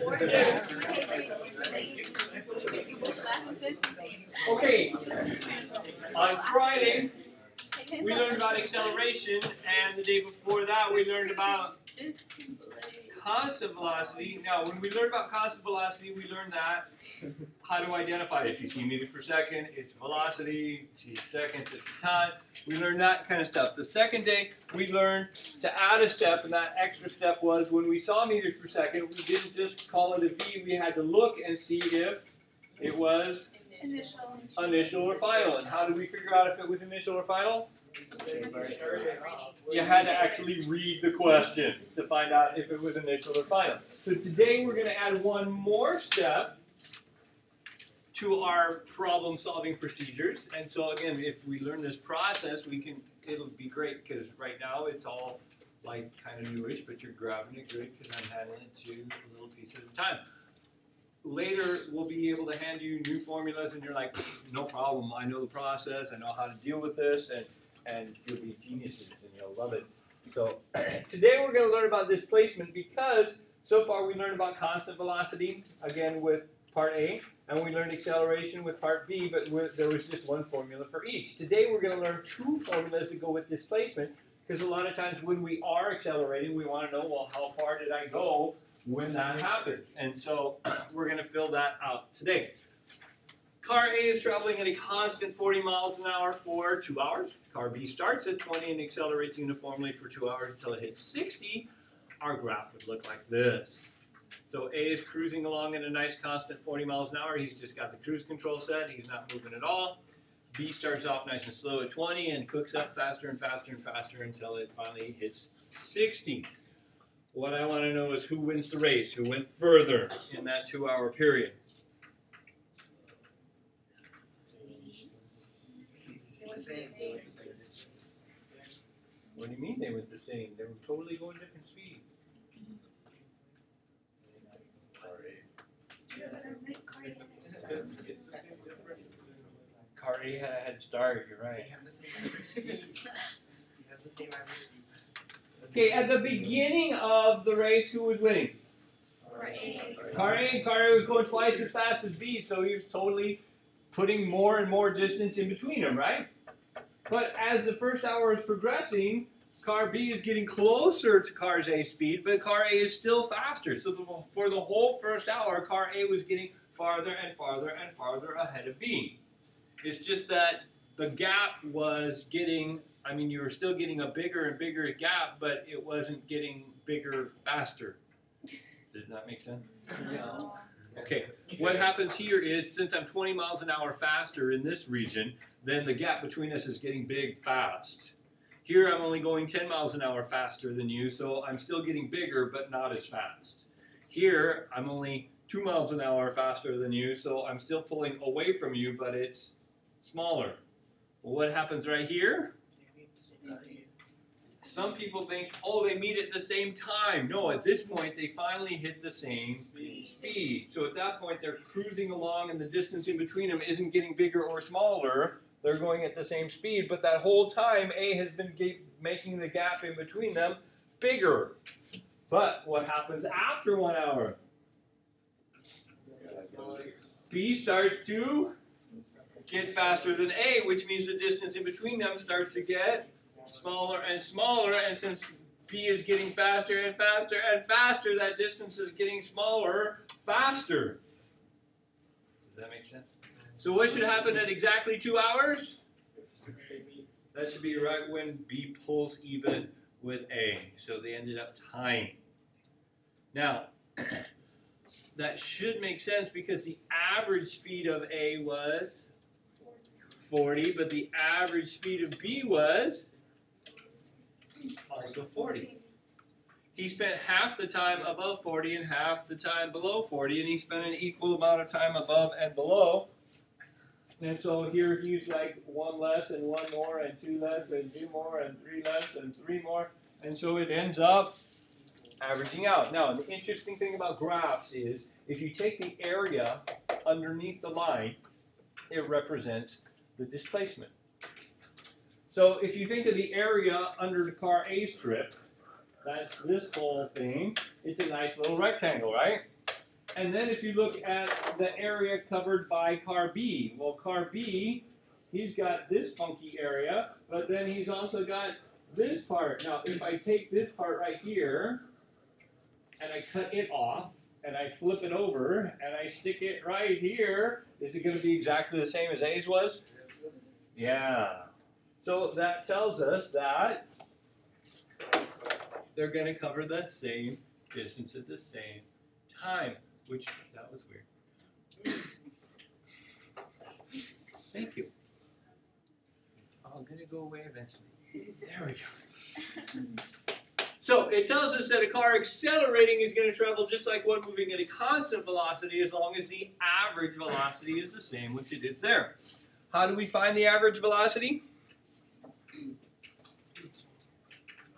Okay, on Friday, we learned about acceleration, and the day before that, we learned about constant velocity. Now, when we learned about constant velocity, we learned that how to identify it. If you see meters per second, it's velocity. You see seconds, it's time. We learned that kind of stuff. The second day, we learned to add a step, and that extra step was when we saw meters per second, we didn't just call it a V. We had to look and see if it was initial or final. And how did we figure out if it was initial or final? You had to actually read the question to find out if it was initial or final. So today we're going to add one more step to our problem-solving procedures. And so again, if we learn this process, it'll be great because right now it's all like kind of newish, but you're grabbing it good because I'm handling it to a little piece at a time. Later, we'll be able to hand you new formulas, and you're like, no problem. I know the process. I know how to deal with this, and you'll be geniuses, and you'll love it. So today we're going to learn about displacement because so far we learned about constant velocity, again with part A, and we learned acceleration with part B, but there was just one formula for each. Today we're going to learn two formulas that go with displacement because a lot of times when we are accelerating, we want to know, well, how far did I go when that happened? And so we're going to fill that out today. Car A is traveling at a constant 40 miles an hour for 2 hours. Car B starts at 20 and accelerates uniformly for 2 hours until it hits 60. Our graph would look like this. So A is cruising along at a nice constant 40 miles an hour. He's just got the cruise control set. He's not moving at all. B starts off nice and slow at 20 and cooks up faster and faster and faster until it finally hits 60. What I want to know is who wins the race, who went further in that 2-hour period. What do you mean they went the same? They were totally going different speeds. Car A had a head start, you're right. Okay, at the beginning of the race, who was winning? Car A. Car A was going twice as fast as B, so he was totally putting more and more distance in between them, right? But as the first hour is progressing, car B is getting closer to car A's speed, but car A is still faster. So for the whole first hour, car A was getting farther and farther and farther ahead of B. It's just that the gap was getting, I mean, you were still getting a bigger and bigger gap, but it wasn't getting bigger faster. Did that make sense? No. Okay, what happens here is, since I'm 20 miles an hour faster in this region, then the gap between us is getting big fast. Here I'm only going 10 miles an hour faster than you, so I'm still getting bigger, but not as fast. Here I'm only 2 miles an hour faster than you, so I'm still pulling away from you, but it's smaller. Well, what happens right here? Some people think, oh, they meet at the same time. No, at this point, they finally hit the same speed. So at that point, they're cruising along, and the distance in between them isn't getting bigger or smaller. They're going at the same speed, but that whole time, A has been making the gap in between them bigger. But what happens after 1 hour? B starts to get faster than A, which means the distance in between them starts to get smaller and smaller, and since B is getting faster and faster and faster, that distance is getting smaller faster. Does that make sense? So what should happen at exactly 2 hours? That should be right when B pulls even with A. So they ended up tying. Now, that should make sense because the average speed of A was 40, but the average speed of B was also 40. He spent half the time above 40 and half the time below 40, and he spent an equal amount of time above and below. And so here he's like 1 less and 1 more and 2 less and 2 more and 3 less and 3 more. And so it ends up averaging out. Now, the interesting thing about graphs is if you take the area underneath the line, it represents the displacement. So if you think of the area under the car A's trip, that's this whole thing. It's a nice little rectangle, right? And then if you look at the area covered by car B, well, car B, he's got this funky area, but then he's also got this part. Now, if I take this part right here, and I cut it off, and I flip it over, and I stick it right here, is it going to be exactly the same as A's was? Yeah. So that tells us that they're going to cover the same distance at the same time, which, that was weird. Thank you. It's all going to go away eventually. There we go. So it tells us that a car accelerating is going to travel just like one moving at a constant velocity as long as the average velocity is the same, which it is there. How do we find the average velocity?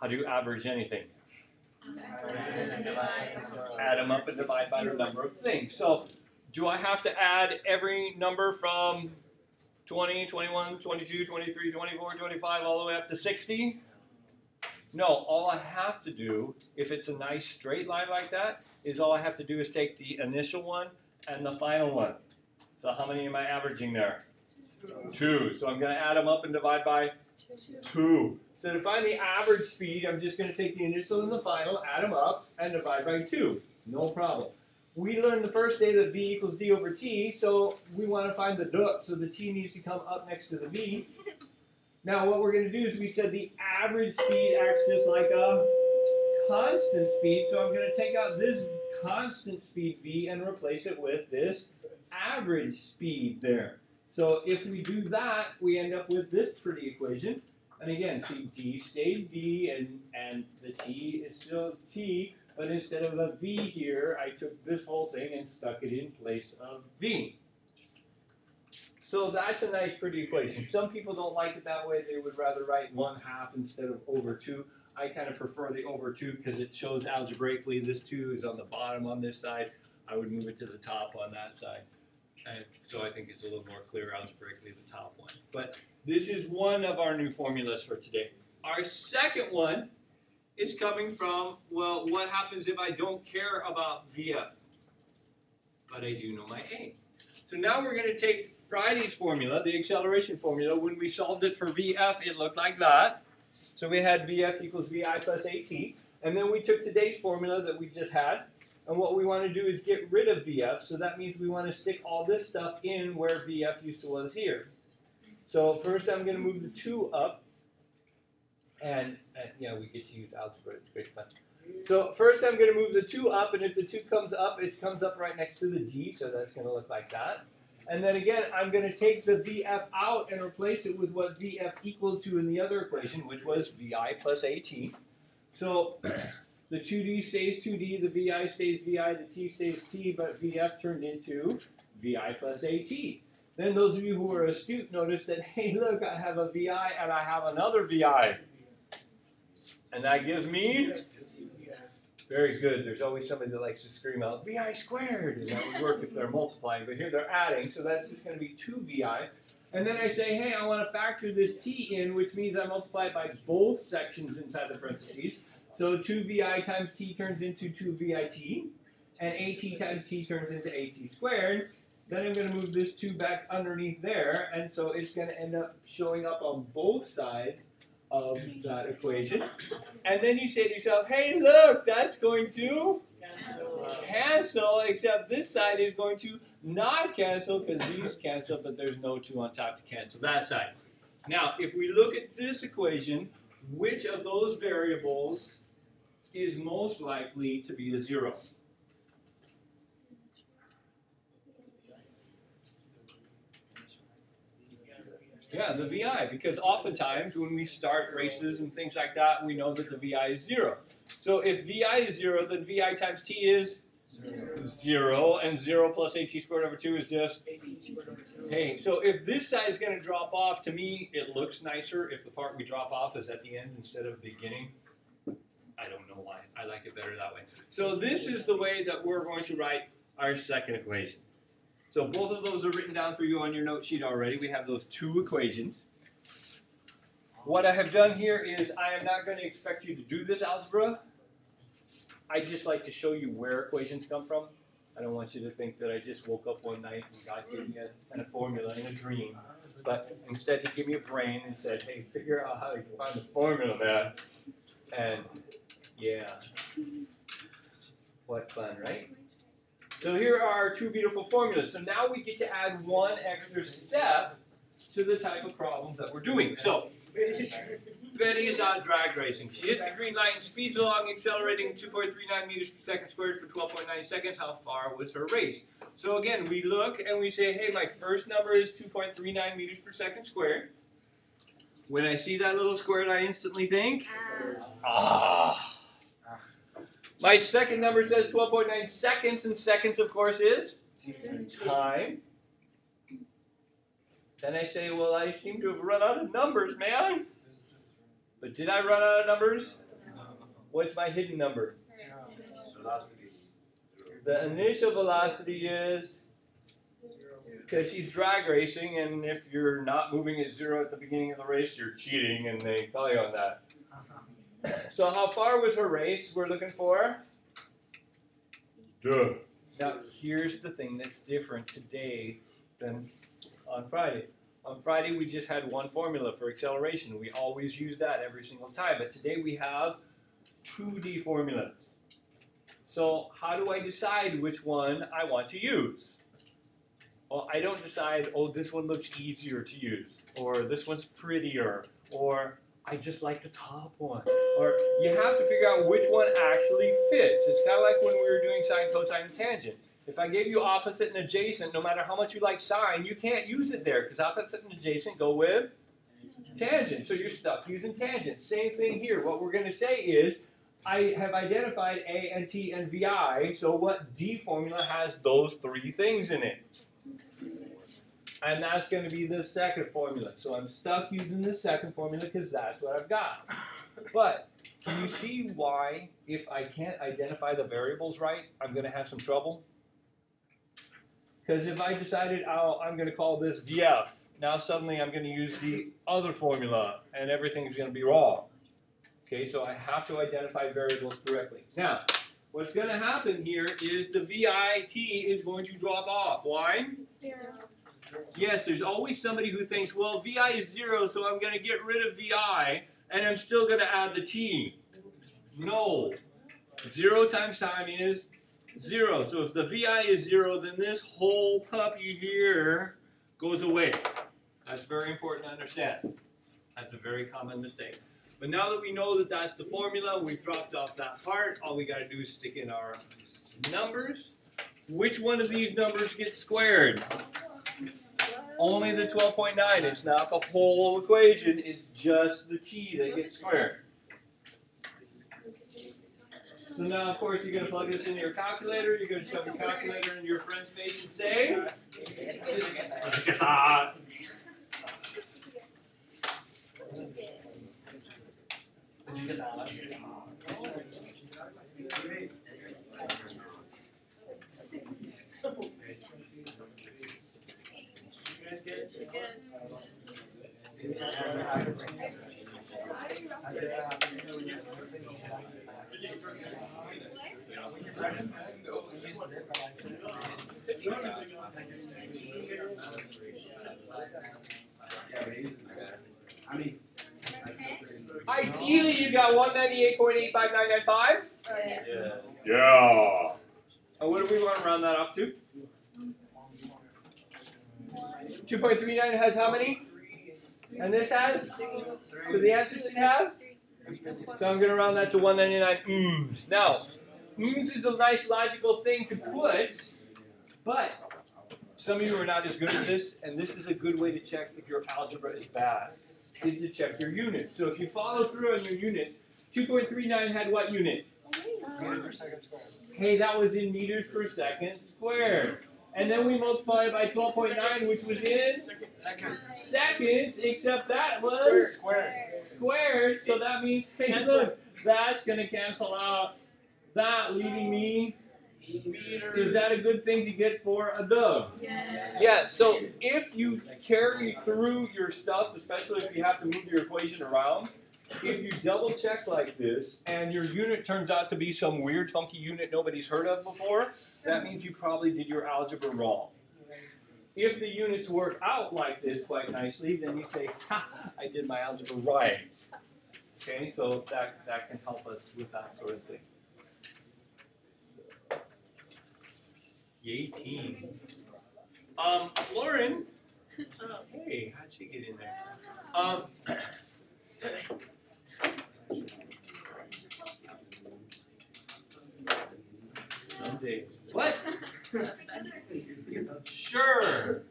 How do you average anything? Add them up and divide by the number of things. So do I have to add every number from 20, 21, 22, 23, 24, 25 all the way up to 60? No, all I have to do, if it's a nice straight line like that, is all I have to do is take the initial one and the final one. So how many am I averaging there? 2. So I'm going to add them up and divide by 2. So to find the average speed, I'm just going to take the initial and the final, add them up, and divide by 2. No problem. We learned the first day that V equals D over T, so we want to find the D, so the T needs to come up next to the V. Now what we're going to do is we said the average speed acts just like a constant speed, so I'm going to take out this constant speed V and replace it with this average speed there. So if we do that, we end up with this pretty equation. And again, see, D stayed D, and the T is still T, but instead of a V here, I took this whole thing and stuck it in place of V. So that's a nice, pretty equation. Some people don't like it that way. They would rather write 1/2 instead of over 2. I kind of prefer the over 2 because it shows algebraically this 2 is on the bottom on this side. I would move it to the top on that side. And so I think it's a little more clear algebraically, the top one. But this is one of our new formulas for today. Our second one is coming from, well, what happens if I don't care about VF, but I do know my A? So now we're going to take Friday's formula, the acceleration formula. When we solved it for VF, it looked like that. So we had VF equals VI plus AT. And then we took today's formula that we just had. And what we want to do is get rid of VF. So that means we want to stick all this stuff in where VF used to was here. So first I'm going to move the 2 up. And yeah, we get to use algebra. It's great fun. So first I'm going to move the 2 up, and if the 2 comes up, it comes up right next to the D, so that's going to look like that. And then again, I'm going to take the VF out and replace it with what VF equaled to in the other equation, which was VI plus AT. So the 2D stays 2D, the VI stays VI, the T stays T, but VF turned into VI plus AT. Then those of you who are astute notice that, hey, look, I have a VI and I have another VI. And that gives me, very good, there's always somebody that likes to scream out, VI squared, and that would work if they're multiplying, but here they're adding, so that's just going to be 2VI. And then I say, hey, I want to factor this T in, which means I multiply it by both sections inside the parentheses. So 2VI times T turns into 2VIT, and AT times T turns into AT squared. Then I'm going to move this 2 back underneath there, and so it's going to end up showing up on both sides of that equation. And then you say to yourself, hey, look, that's going to cancel, except this side is going to not cancel because these cancel, but there's no 2 on top to cancel that side. Now, if we look at this equation, which of those variables is most likely to be a 0? Yeah, the VI, because oftentimes when we start races and things like that, we know that the VI is 0. So if VI is 0, then VI times T is 0, and 0 plus AT squared over 2 is just, hey, so if this side is going to drop off, to me, it looks nicer if the part we drop off is at the end instead of the beginning. I don't know why. I like it better that way. So this is the way that we're going to write our second equation. So both of those are written down for you on your note sheet already. We have those 2 equations. What I have done here is I am not going to expect you to do this algebra. I just like to show you where equations come from. I don't want you to think that I just woke up one night and God gave me a formula in a dream. But instead, He gave me a brain and said, hey, figure out how you can find the formula, man. And yeah, what fun, right? So here are our two beautiful formulas. So now we get to add one extra step to the type of problems that we're doing. So Betty is on drag racing. She hits the green light and speeds along, accelerating 2.39 meters per second squared for 12.9 seconds. How far was her race? So again, we look and we say, hey, my first number is 2.39 meters per second squared. When I see that little squared, I instantly think, My second number says 12.9 seconds, and seconds, of course, is time. Then I say, well, I seem to have run out of numbers, man. But did I run out of numbers? What's my hidden number? Velocity. The initial velocity is, because she's drag racing, and if you're not moving at 0 at the beginning of the race, you're cheating, and they call you on that. So how far was her race we're looking for? Duh. Now, here's the thing that's different today than on Friday. On Friday, we just had one formula for acceleration. We always use that every single time. But today, we have 2D formulas. So how do I decide which one I want to use? Well, I don't decide, oh, this one looks easier to use, or this one's prettier, or I just like the top one. Or you have to figure out which one actually fits. It's kind of like when we were doing sine, cosine, and tangent. If I gave you opposite and adjacent, no matter how much you like sine, you can't use it there because opposite and adjacent go with tangent. So you're stuck using tangent. Same thing here. What we're going to say is, I have identified A and T and VI, so what D formula has those three things in it? And that's going to be the second formula. So I'm stuck using the second formula because that's what I've got. But can you see why, if I can't identify the variables right, I'm going to have some trouble? Because if I decided, oh, I'm going to call this VF, now suddenly I'm going to use the other formula, and everything's going to be wrong. Okay, so I have to identify variables correctly. Now, what's going to happen here is the VIT is going to drop off. Why? 0. Yes, there's always somebody who thinks, well, VI is 0, so I'm going to get rid of VI, and I'm still going to add the T. No. 0 times time is 0. So if the VI is 0, then this whole puppy here goes away. That's very important to understand. That's a very common mistake. But now that we know that that's the formula, we've dropped off that part. All we got to do is stick in our numbers. Which one of these numbers gets squared? Only the 12.9. It's not the whole equation. It's just the T that gets squared. So now, of course, you're going to plug this into your calculator. You're going to shove the calculator into your friend's face and say, Did you get that one? Ideally, you got 198.85995. Yeah. And what do we want to round that off to? 2.39 has how many? And this has? So the answer should have? So I'm going to round that to 199 ooms. Now, ooms is a nice logical thing to put, but some of you are not as good at this, and this is a good way to check if your algebra is bad, is to check your units. So if you follow through on your units, 2.39 had what unit? Meters per second squared. Hey, that was in meters per second squared. And then we multiply it by 12.9, which was in seconds, except that was squared. So that means, hey, look, that's going to cancel out that, leaving me. Is that a good thing to get for a dove? Yes. Yeah, so if you carry through your stuff, especially if you have to move your equation around, if you double check like this and your unit turns out to be some weird funky unit nobody's heard of before, that means you probably did your algebra wrong. If the units work out like this quite nicely, then you say, ha, I did my algebra right. Okay, so that can help us with that sort of thing. Yay team. Lauren, hey, how'd she get in there? Someday. What? Sure.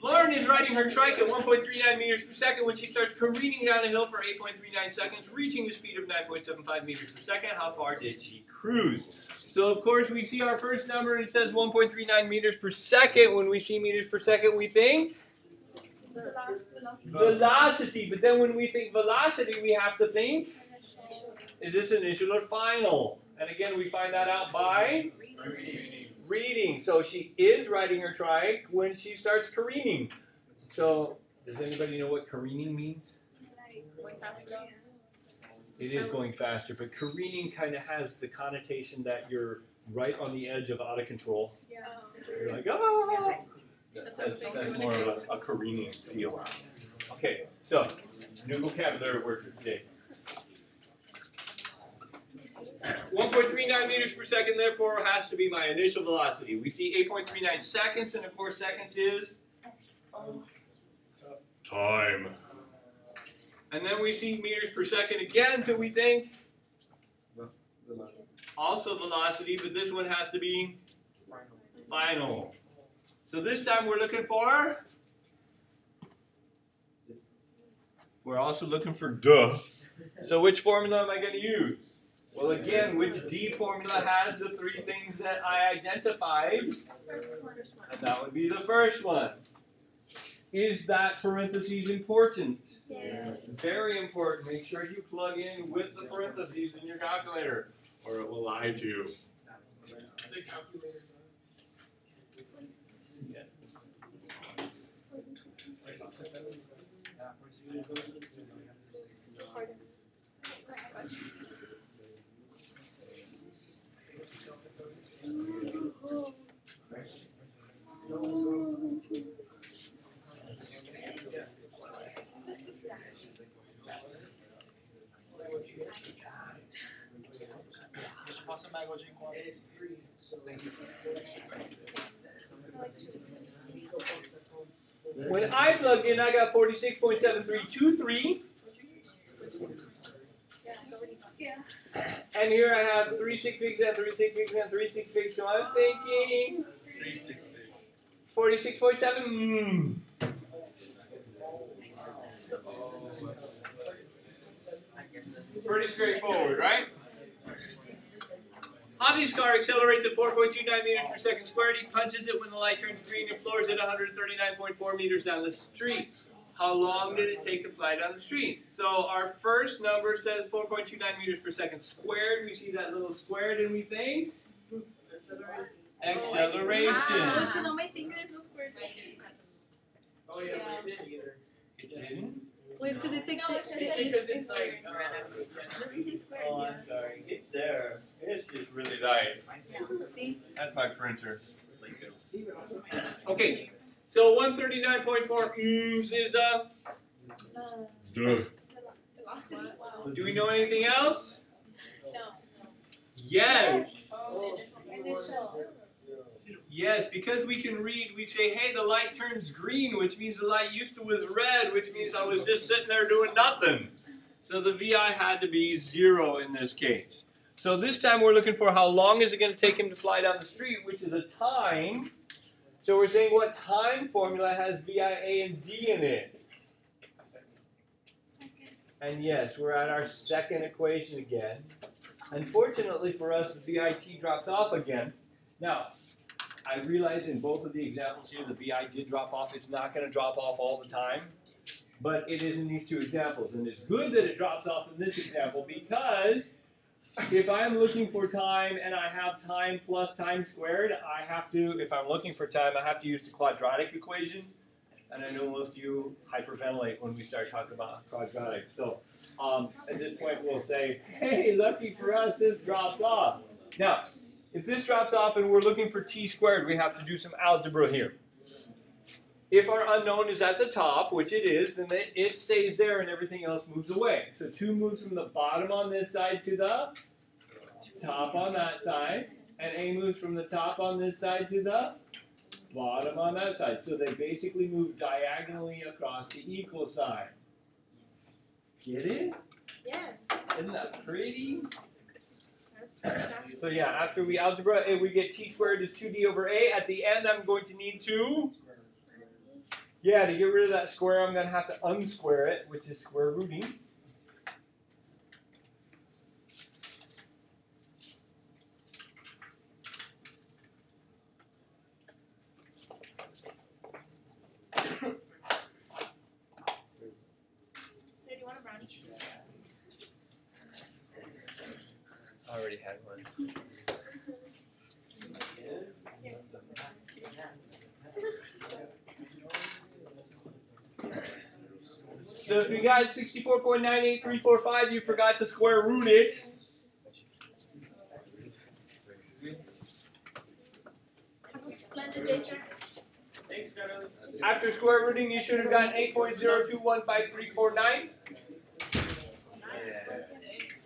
Lauren is riding her trike at 1.39 meters per second when she starts careening down a hill for 8.39 seconds, reaching a speed of 9.75 meters per second. How far did she cruise? So, of course, we see our first number and it says 1.39 meters per second. When we see meters per second, we think velocity. But then when we think velocity, we have to think, is this initial or final? And again, we find that out by reading. So she is riding her trike when she starts careening. So does anybody know what careening means? Going faster. It is going faster, but careening kind of has the connotation that you're right on the edge of out of control. Yeah. You're like, oh! That's what I'm saying. That's more of a careening feel. Okay, so new vocabulary word for today. 1.39 meters per second, therefore, has to be my initial velocity. We see 8.39 seconds, and of course, seconds is time. And then we see meters per second again, so we think also velocity, but this one has to be final. So this time we're looking for, we're also looking for duh. So which formula am I going to use? Well, again, which D formula has the three things that I identified? And that would be the first one. Is that parentheses important? Yes. Very important. Make sure you plug in with the parentheses in your calculator, or it will lie to you. When I plugged in, I got 46.7323. And here I have 3 sig figs and 3 sig figs and 3 sig figs. So I'm thinking 46.7. Pretty straightforward, right? Javi's car accelerates at 4.29 meters per second squared. He punches it when the light turns green and floors at 139.4 meters down the street. How long did it take to fly down the street? So our first number says 4.29 meters per second squared. We see that little squared and we think acceleration. Oh, it's because on my finger there's no square. Oh yeah, but it didn't either. It didn't? Wait, it's because it's like Because it's like. Oh, I'm sorry. It's there. It's just really light. See? That's my printer. Okay. So 139.4 is Do we know anything else? No. Yes. Initial. Yes, because we can read, we say, hey, the light turns green, which means the light used to was red, which means I was just sitting there doing nothing. So the VI had to be 0 in this case. So this time we're looking for how long is it going to take him to fly down the street, which is a time. So we're saying what time formula has VI, A, and D in it? And yes, we're at our second equation again. Unfortunately for us, the VIT dropped off again. Now, I realize in both of the examples here, the VI did drop off. It's not going to drop off all the time, but it is in these two examples. And it's good that it drops off in this example because if I'm looking for time and I have time plus time squared, I have to, if I'm looking for time, I have to use the quadratic equation. And I know most of you hyperventilate when we start talking about quadratic. So at this point we'll say, hey, lucky for us, this drops off. Now, if this drops off and we're looking for t squared, we have to do some algebra here. If our unknown is at the top, which it is, then it stays there and everything else moves away. So 2 moves from the bottom on this side to the top on that side, and A moves from the top on this side to the bottom on that side. So they basically move diagonally across the equal sign. Get it? Yes. Isn't that pretty? That's So yeah, after we algebra, we get t squared is 2d over a. At the end, I'm going to need to, to get rid of that square, I'm going to have to unsquare it, which is square rooting. So do you want a brownie? I already had one. So if you got 64.98345, you forgot to square root it. Splendid day, sir. Thanks, Skylar. After square rooting, you should have gotten 8.021539.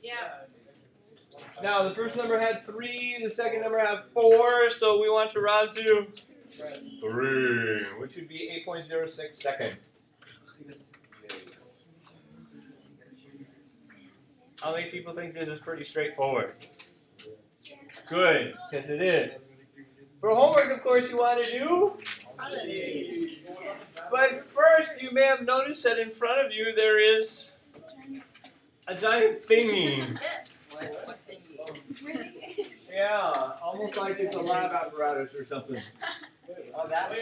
Yeah. Now the first number had 3, the second number had 4, so we want to round to 3, which would be 8.06 seconds. How many people think this is pretty straightforward? Good, because it is. For homework, of course, you want to do. But first, you may have noticed that in front of you there is a giant thingy. Yes. What thingy? Yeah, almost like it's a lab apparatus or something. Oh, that was